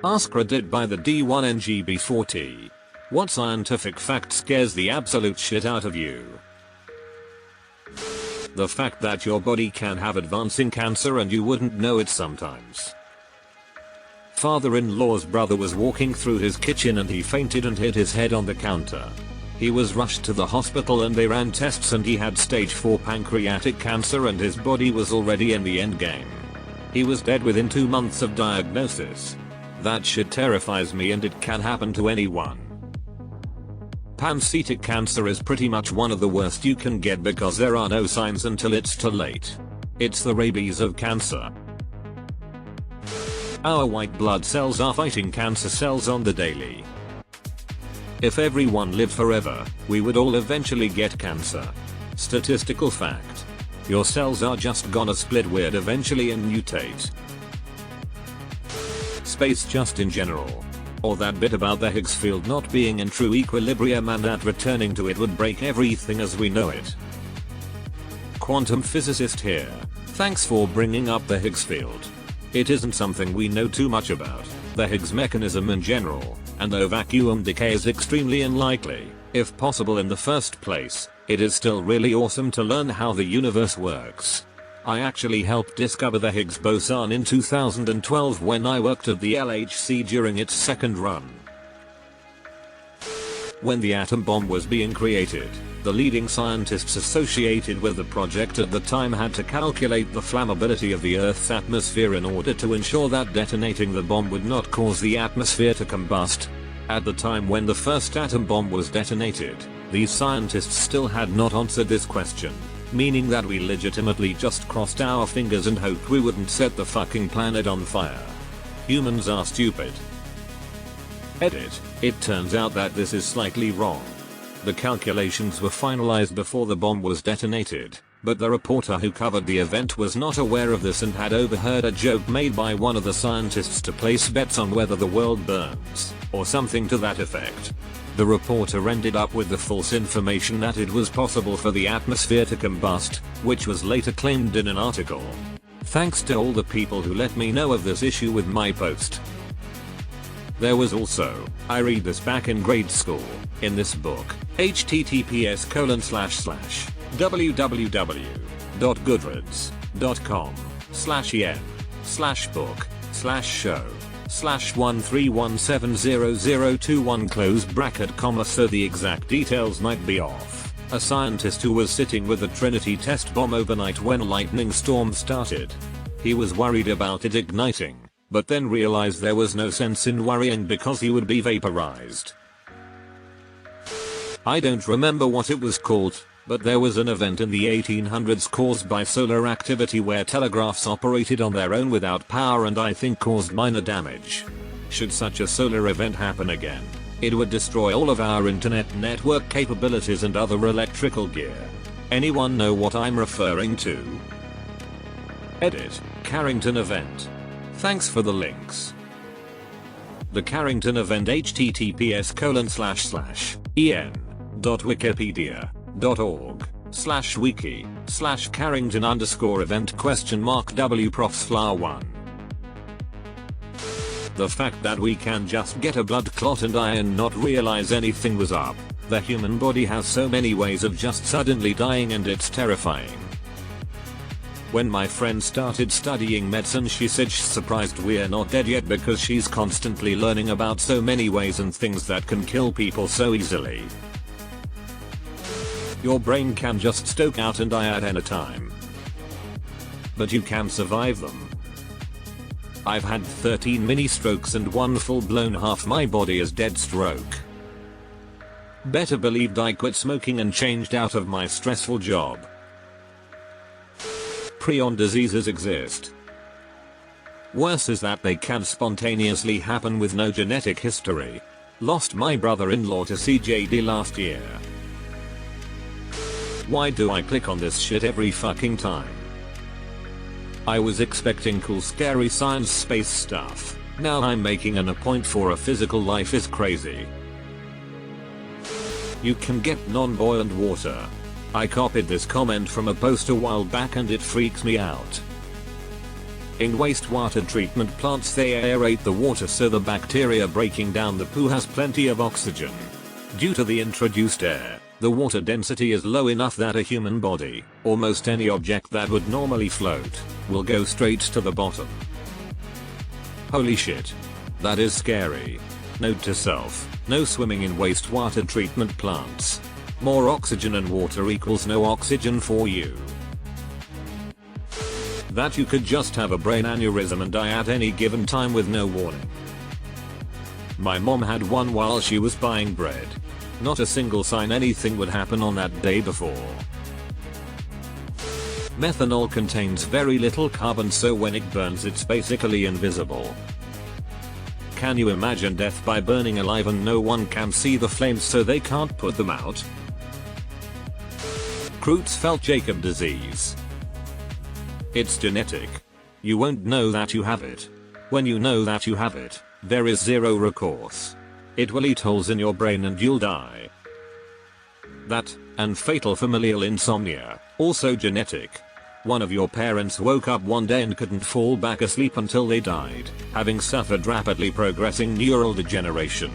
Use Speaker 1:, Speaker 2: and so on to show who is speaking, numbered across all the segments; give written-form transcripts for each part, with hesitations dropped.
Speaker 1: AskReddit by the D1NGB40. What scientific fact scares the absolute shit out of you? The fact that your body can have advancing cancer and you wouldn't know it sometimes. Father-in-law's brother was walking through his kitchen and he fainted and hit his head on the counter. He was rushed to the hospital and they ran tests and he had stage 4 pancreatic cancer and his body was already in the endgame. He was dead within 2 months of diagnosis. That shit terrifies me and it can happen to anyone. Pancreatic cancer is pretty much one of the worst you can get because there are no signs until it's too late. It's the rabies of cancer. Our white blood cells are fighting cancer cells on the daily. If everyone lived forever, we would all eventually get cancer. Statistical fact. Your cells are just gonna split weird eventually and mutate. Space just in general. Or that bit about the Higgs field not being in true equilibrium and that returning to it would break everything as we know it. Quantum physicist here. Thanks for bringing up the Higgs field. It isn't something we know too much about, the Higgs mechanism in general, and though vacuum decay is extremely unlikely, if possible in the first place, it is still really awesome to learn how the universe works. I actually helped discover the Higgs boson in 2012 when I worked at the LHC during its second run. When the atom bomb was being created, the leading scientists associated with the project at the time had to calculate the flammability of the Earth's atmosphere in order to ensure that detonating the bomb would not cause the atmosphere to combust. At the time when the first atom bomb was detonated, these scientists still had not answered this question. Meaning that we legitimately just crossed our fingers and hoped we wouldn't set the fucking planet on fire. Humans are stupid. Edit. It turns out that this is slightly wrong. The calculations were finalized before the bomb was detonated, but the reporter who covered the event was not aware of this and had overheard a joke made by one of the scientists to place bets on whether the world burns, or something to that effect. The reporter ended up with the false information that it was possible for the atmosphere to combust, which was later claimed in an article. Thanks to all the people who let me know of this issue with my post. There was also, I read this back in grade school, in this book, https://www.goodreads.com/en/book/show/131700021 close bracket comma so the exact details might be off. A scientist who was sitting with a Trinity test bomb overnight when a lightning storm started. He was worried about it igniting, but then realized there was no sense in worrying because he would be vaporized. I don't remember what it was called, but there was an event in the 1800s caused by solar activity where telegraphs operated on their own without power and I think caused minor damage. Should such a solar event happen again, it would destroy all of our internet network capabilities and other electrical gear. Anyone know what I'm referring to? Edit. Carrington event. Thanks for the links. The Carrington event https://en.wikipedia.org/wiki/Carrington_event?w_profs1. The fact that we can just get a blood clot and die and not realize anything was up. The human body has so many ways of just suddenly dying and it's terrifying. When my friend started studying medicine she said she's surprised we're not dead yet because she's constantly learning about so many ways and things that can kill people so easily. Your brain can just stoke out and die at any time. But you can survive them. I've had 13 mini strokes and one full blown half my body is dead stroke. Better believed I quit smoking and changed out of my stressful job. Prion diseases exist. Worse is that they can spontaneously happen with no genetic history. Lost my brother-in-law to CJD last year. Why do I click on this shit every fucking time? I was expecting cool scary science space stuff. Now I'm making an a point for a physical life is crazy. You can get non-boiled water. I copied this comment from a post a while back and it freaks me out. In wastewater treatment plants they aerate the water so the bacteria breaking down the poo has plenty of oxygen. Due to the introduced air, the water density is low enough that a human body, almost any object that would normally float, will go straight to the bottom. Holy shit. That is scary. Note to self, no swimming in wastewater treatment plants. More oxygen and water equals no oxygen for you. That you could just have a brain aneurysm and die at any given time with no warning. My mom had one while she was buying bread. Not a single sign anything would happen on that day before. Methanol contains very little carbon, so when it burns it's basically invisible. Can you imagine death by burning alive and no one can see the flames so they can't put them out? Creutzfeldt-Jakob disease. It's genetic. You won't know that you have it. When you know that you have it, there is zero recourse. It will eat holes in your brain and you'll die. That, and fatal familial insomnia, also genetic. One of your parents woke up one day and couldn't fall back asleep until they died, having suffered rapidly progressing neural degeneration.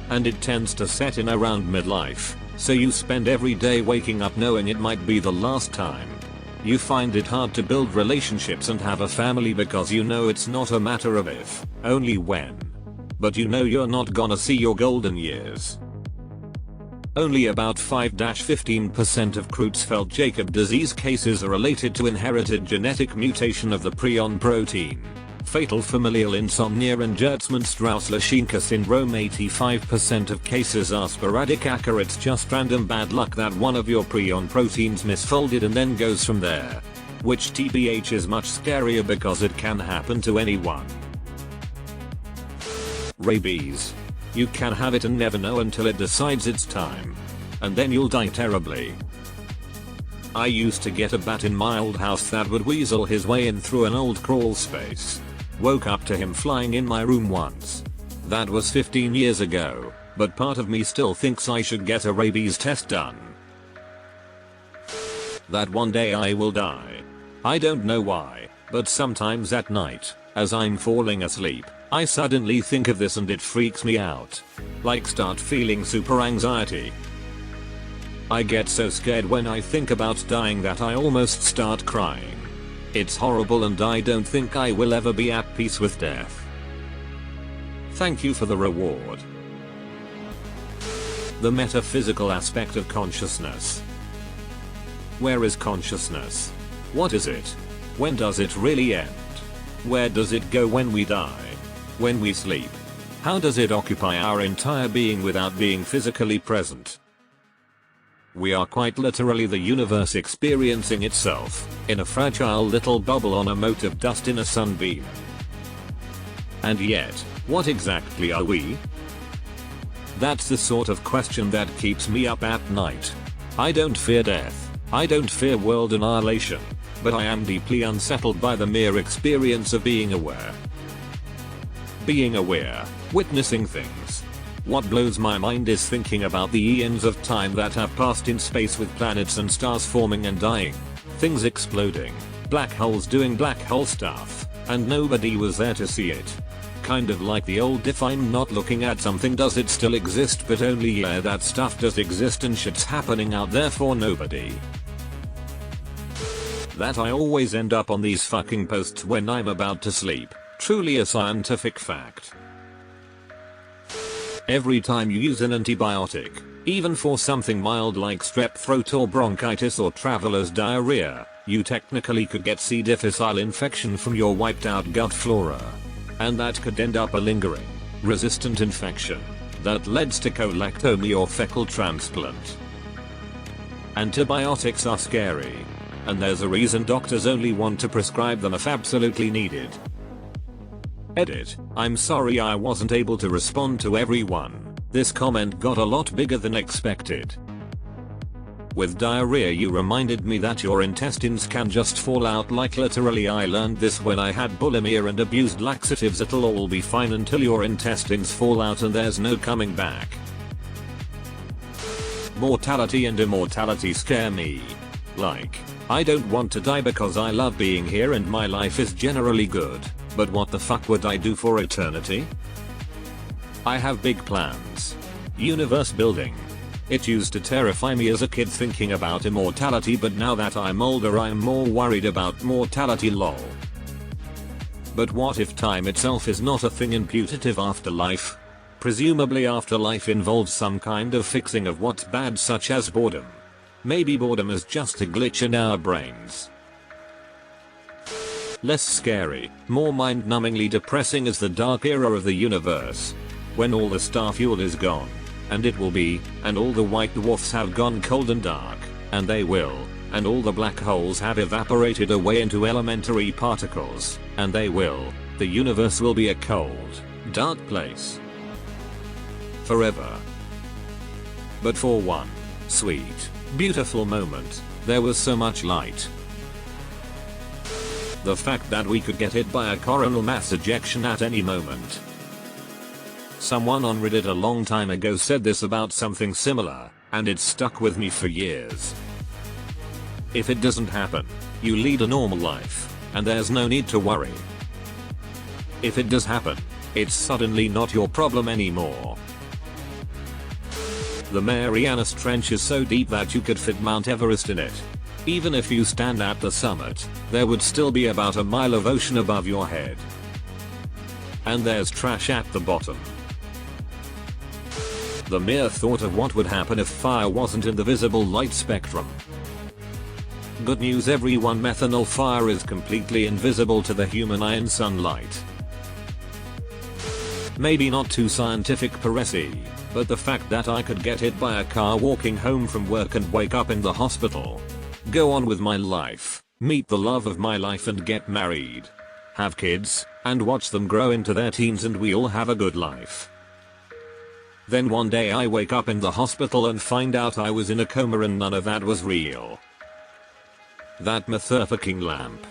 Speaker 1: And it tends to set in around midlife, so you spend every day waking up knowing it might be the last time. You find it hard to build relationships and have a family because you know it's not a matter of if, only when. But you know you're not gonna see your golden years. Only about 5-15% of Creutzfeldt-Jakob disease cases are related to inherited genetic mutation of the prion protein. Fatal familial insomnia and Gertzmann-Strauss-Leszczynka syndrome. 85% of cases are sporadic occur. It's just random bad luck that one of your prion proteins misfolded and then goes from there. Which TBH is much scarier because it can happen to anyone. Rabies. You can have it and never know until it decides it's time. And then you'll die terribly. I used to get a bat in my old house that would weasel his way in through an old crawl space. Woke up to him flying in my room once. That was 15 years ago, but part of me still thinks I should get a rabies test done. That one day I will die. I don't know why, but sometimes at night, as I'm falling asleep, I suddenly think of this and it freaks me out. Like start feeling super anxiety. I get so scared when I think about dying that I almost start crying. It's horrible and I don't think I will ever be at peace with death. Thank you for the reward. The metaphysical aspect of consciousness. Where is consciousness? What is it? When does it really end? Where does it go when we die? When we sleep? How does it occupy our entire being without being physically present? We are quite literally the universe experiencing itself, in a fragile little bubble on a mote of dust in a sunbeam. And yet, what exactly are we? That's the sort of question that keeps me up at night. I don't fear death, I don't fear world annihilation, but I am deeply unsettled by the mere experience of being aware. Being aware, witnessing things. What blows my mind is thinking about the eons of time that have passed in space with planets and stars forming and dying, things exploding, black holes doing black hole stuff, and nobody was there to see it. Kind of like the old if I'm not looking at something does it still exist, but only yeah that stuff does exist and shit's happening out there for nobody. That I always end up on these fucking posts when I'm about to sleep, truly a scientific fact. Every time you use an antibiotic, even for something mild like strep throat or bronchitis or traveler's diarrhea, you technically could get C. difficile infection from your wiped out gut flora. And that could end up a lingering, resistant infection that leads to colectomy or fecal transplant. Antibiotics are scary. And there's a reason doctors only want to prescribe them if absolutely needed. Edit. I'm sorry I wasn't able to respond to everyone. This comment got a lot bigger than expected. With diarrhea you reminded me that your intestines can just fall out, like literally I learned this when I had bulimia and abused laxatives. It'll all be fine until your intestines fall out and there's no coming back. Mortality and immortality scare me. Like, I don't want to die because I love being here and my life is generally good, but what the fuck would I do for eternity? I have big plans. Universe building. It used to terrify me as a kid thinking about immortality, but now that I'm older I'm more worried about mortality, lol. But what if time itself is not a thing in putative afterlife? Presumably afterlife involves some kind of fixing of what's bad, such as boredom. Maybe boredom is just a glitch in our brains. Less scary, more mind-numbingly depressing is the dark era of the universe. When all the star fuel is gone. And it will be, and all the white dwarfs have gone cold and dark, and they will, and all the black holes have evaporated away into elementary particles, and they will, the universe will be a cold, dark place. Forever. But for one sweet, beautiful moment, there was so much light. The fact that we could get hit by a coronal mass ejection at any moment. Someone on Reddit a long time ago said this about something similar, and it stuck with me for years. If it doesn't happen, you lead a normal life, and there's no need to worry. If it does happen, it's suddenly not your problem anymore. The Marianas Trench is so deep that you could fit Mount Everest in it. Even if you stand at the summit, there would still be about a mile of ocean above your head. And there's trash at the bottom. The mere thought of what would happen if fire wasn't in the visible light spectrum. Good news everyone, methanol fire is completely invisible to the human eye in sunlight. Maybe not too scientific paressy, but the fact that I could get hit by a car walking home from work and wake up in the hospital. Go on with my life, meet the love of my life and get married. Have kids, and watch them grow into their teens and we all have a good life. Then one day I wake up in the hospital and find out I was in a coma and none of that was real. That motherfucking lamp.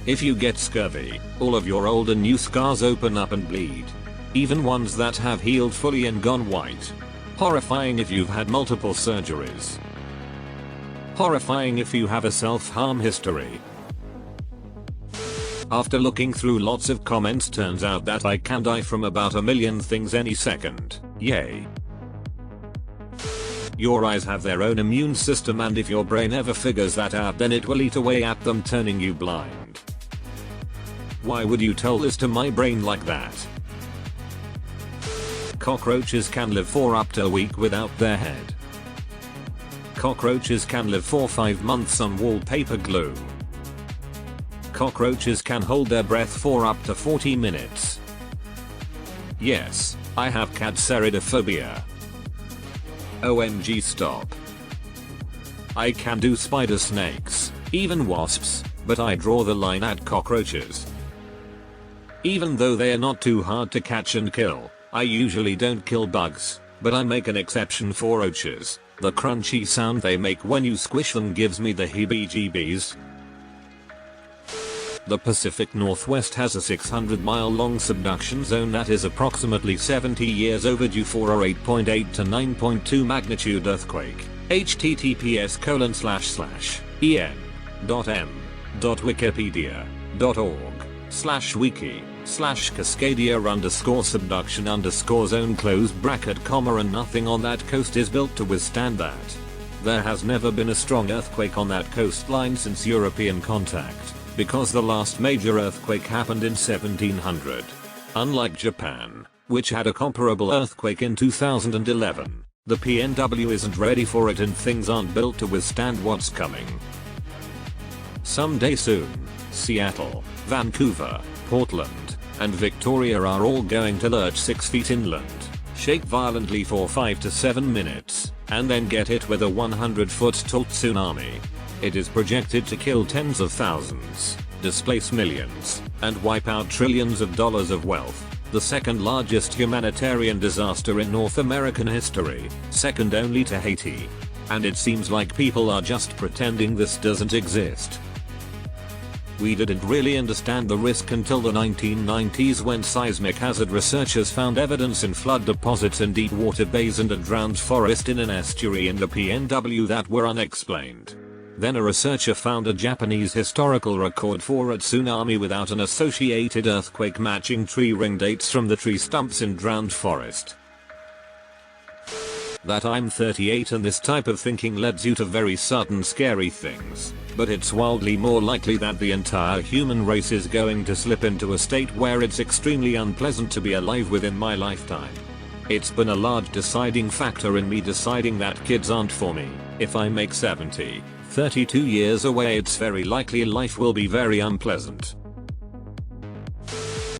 Speaker 1: If you get scurvy, all of your old and new scars open up and bleed. Even ones that have healed fully and gone white. Horrifying if you've had multiple surgeries. Horrifying if you have a self-harm history. After looking through lots of comments, turns out that I can die from about a million things any second. Yay. Your eyes have their own immune system, and if your brain ever figures that out, then it will eat away at them, turning you blind. Why would you tell this to my brain like that? Cockroaches can live for up to a week without their head. Cockroaches can live for 5 months on wallpaper glue. Cockroaches can hold their breath for up to 40 minutes. Yes, I have phobia. OMG, stop. I can do spider, snakes, even wasps, but I draw the line at cockroaches. Even though they are not too hard to catch and kill, I usually don't kill bugs, but I make an exception for roaches. The crunchy sound they make when you squish them gives me the heebie-jeebies. The Pacific Northwest has a 600-mile-long subduction zone that is approximately 70 years overdue for a 8.8 to 9.2 magnitude earthquake. https://en.m.wiki.org/Cascadia_subduction_zone () and nothing on that coast is built to withstand that. There has never been a strong earthquake on that coastline since European contact, because the last major earthquake happened in 1700. Unlike Japan, which had a comparable earthquake in 2011, the PNW isn't ready for it and things aren't built to withstand what's coming. Someday soon, Seattle, Vancouver, Portland, and Victoria are all going to lurch 6 feet inland, shake violently for 5 to 7 minutes, and then get hit with a 100-foot tall tsunami. It is projected to kill tens of thousands, displace millions, and wipe out trillions of dollars of wealth. The second largest humanitarian disaster in North American history, second only to Haiti. And it seems like people are just pretending this doesn't exist. We didn't really understand the risk until the 1990s when seismic hazard researchers found evidence in flood deposits in deep water bays and a drowned forest in an estuary in the PNW that were unexplained. Then a researcher found a Japanese historical record for a tsunami without an associated earthquake matching tree ring dates from the tree stumps in drowned forest. That I'm 38 and this type of thinking leads you to very certain scary things, but it's wildly more likely that the entire human race is going to slip into a state where it's extremely unpleasant to be alive within my lifetime. It's been a large deciding factor in me deciding that kids aren't for me. If I make 70, 32 years away, it's very likely life will be very unpleasant.